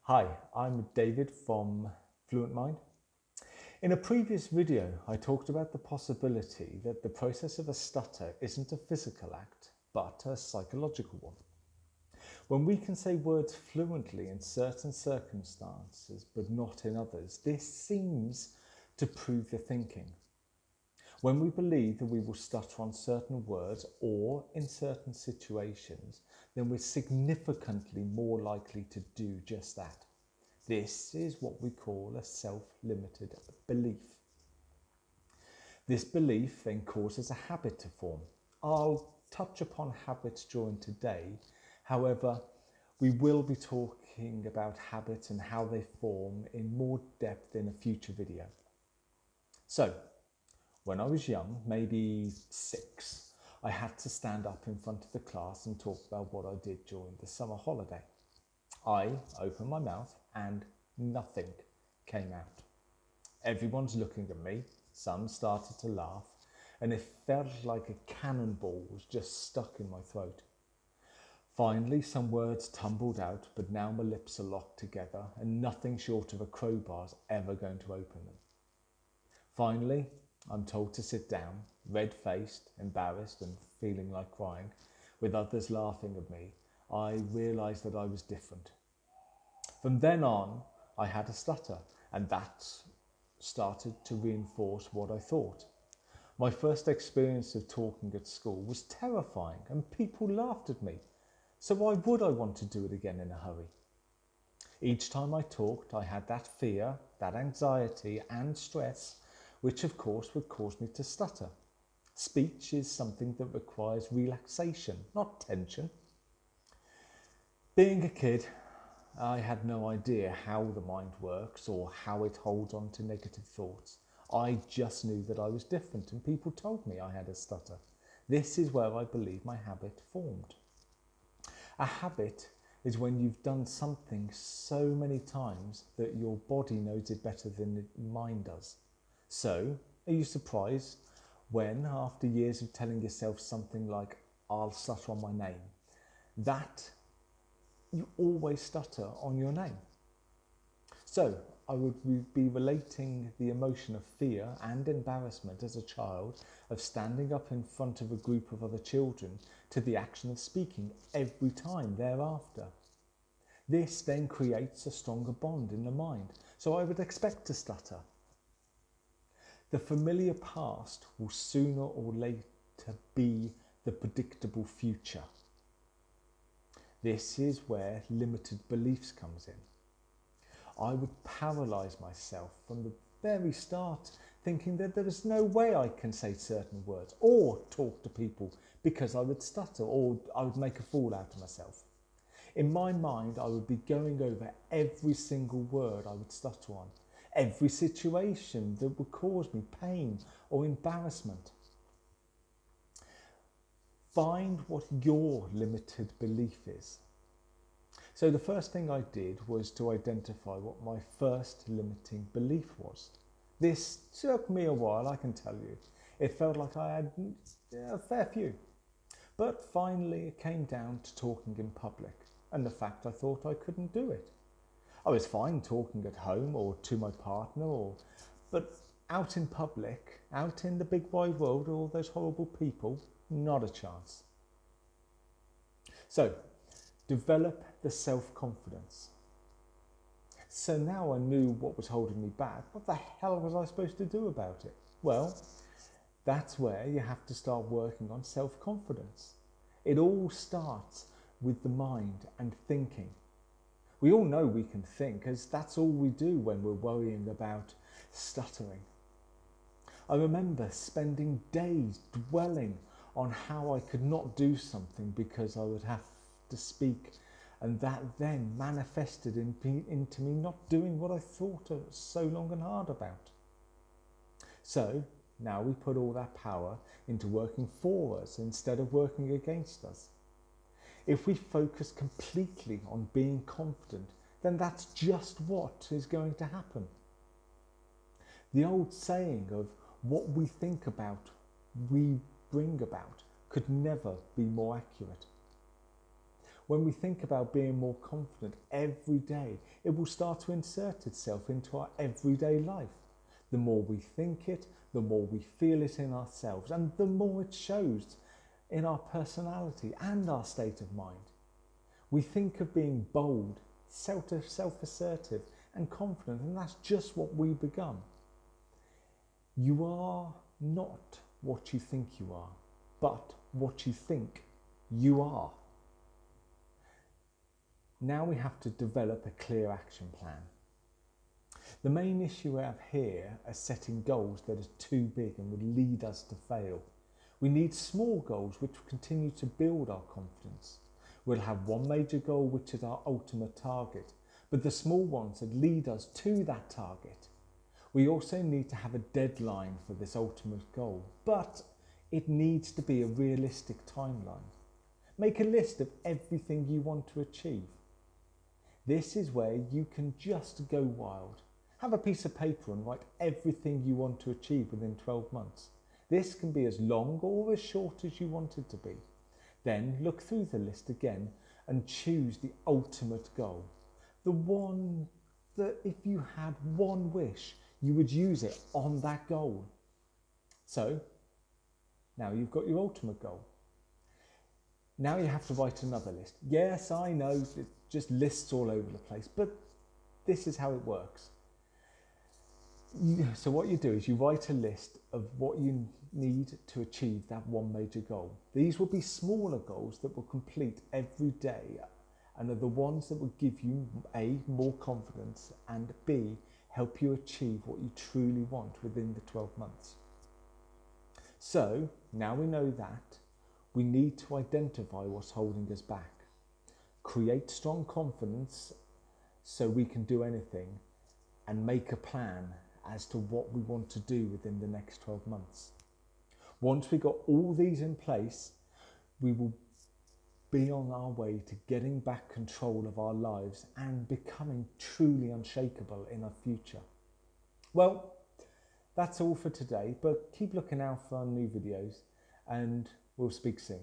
Hi, I'm David from Fluent Mind. In a previous video, I talked about the possibility that the process of a stutter isn't a physical act, but a psychological one. When we can say words fluently in certain circumstances, but not in others, this seems to prove the thinking. When we believe that we will stutter on certain words or in certain situations, then we're significantly more likely to do just that. This is what we call a self-limited belief. This belief then causes a habit to form. I'll touch upon habits during today. However, we will be talking about habits and how they form in more depth in a future video. So, when I was young, maybe 6, I had to stand up in front of the class and talk about what I did during the summer holiday. I opened my mouth and nothing came out. Everyone's looking at me, some started to laugh, and it felt like a cannonball was just stuck in my throat. Finally, some words tumbled out, but now my lips are locked together and nothing short of a crowbar is ever going to open them. Finally, I'm told to sit down, red-faced, embarrassed and feeling like crying, with others laughing at me. I realised that I was different. From then on, I had a stutter, and that started to reinforce what I thought. My first experience of talking at school was terrifying, and people laughed at me. So why would I want to do it again in a hurry? Each time I talked, I had that fear, that anxiety and stress, which of course would cause me to stutter. Speech is something that requires relaxation, not tension. Being a kid, I had no idea how the mind works or how it holds on to negative thoughts. I just knew that I was different and people told me I had a stutter. This is where I believe my habit formed. A habit is when you've done something so many times that your body knows it better than your mind does. So, are you surprised when, after years of telling yourself something like, I'll stutter on my name, that you always stutter on your name? So, I would be relating the emotion of fear and embarrassment as a child of standing up in front of a group of other children to the action of speaking every time thereafter. This then creates a stronger bond in the mind, so I would expect to stutter. The familiar past will sooner or later be the predictable future. This is where limited beliefs comes in. I would paralyse myself from the very start, thinking that there is no way I can say certain words or talk to people because I would stutter or I would make a fool out of myself. In my mind, I would be going over every single word I would stutter on, every situation that would cause me pain or embarrassment. Find what your limited belief is. So the first thing I did was to identify what my first limiting belief was. This took me a while, I can tell you. It felt like I had a fair few. But finally it came down to talking in public and the fact I thought I couldn't do it. I was fine talking at home or to my partner, but out in public, out in the big wide world, all those horrible people, not a chance. So, develop the self-confidence. So now I knew what was holding me back. What the hell was I supposed to do about it? Well, that's where you have to start working on self-confidence. It all starts with the mind and thinking. We all know we can think, as that's all we do when we're worrying about stuttering. I remember spending days dwelling on how I could not do something because I would have to speak, and that then manifested into me not doing what I thought so long and hard about. So now we put all that power into working for us instead of working against us. If we focus completely on being confident, then that's just what is going to happen. The old saying of what we think about, we bring about could never be more accurate. When we think about being more confident every day, it will start to insert itself into our everyday life. The more we think it, the more we feel it in ourselves, and the more it shows in our personality and our state of mind. We think of being bold, self-assertive and confident, and that's just what we become. You are not what you think you are, but what you think you are. Now we have to develop a clear action plan. The main issue we have here is setting goals that are too big and would lead us to fail. We need small goals which will continue to build our confidence. We'll have one major goal which is our ultimate target, but the small ones that lead us to that target. We also need to have a deadline for this ultimate goal, but it needs to be a realistic timeline. Make a list of everything you want to achieve. This is where you can just go wild. Have a piece of paper and write everything you want to achieve within 12 months. This can be as long or as short as you want it to be. Then look through the list again and choose the ultimate goal. The one that if you had one wish, you would use it on that goal. So now you've got your ultimate goal. Now you have to write another list. Yes, I know it just lists all over the place, but this is how it works. So what you do is you write a list of what you need to achieve that one major goal. These will be smaller goals that will complete every day and are the ones that will give you A, more confidence, and B, help you achieve what you truly want within the 12 months. So now we know that, we need to identify what's holding us back. Create strong confidence so we can do anything, and make a plan as to what we want to do within the next 12 months. Once we got all these in place, we will be on our way to getting back control of our lives and becoming truly unshakable in our future. Well, that's all for today, but keep looking out for our new videos and we'll speak soon.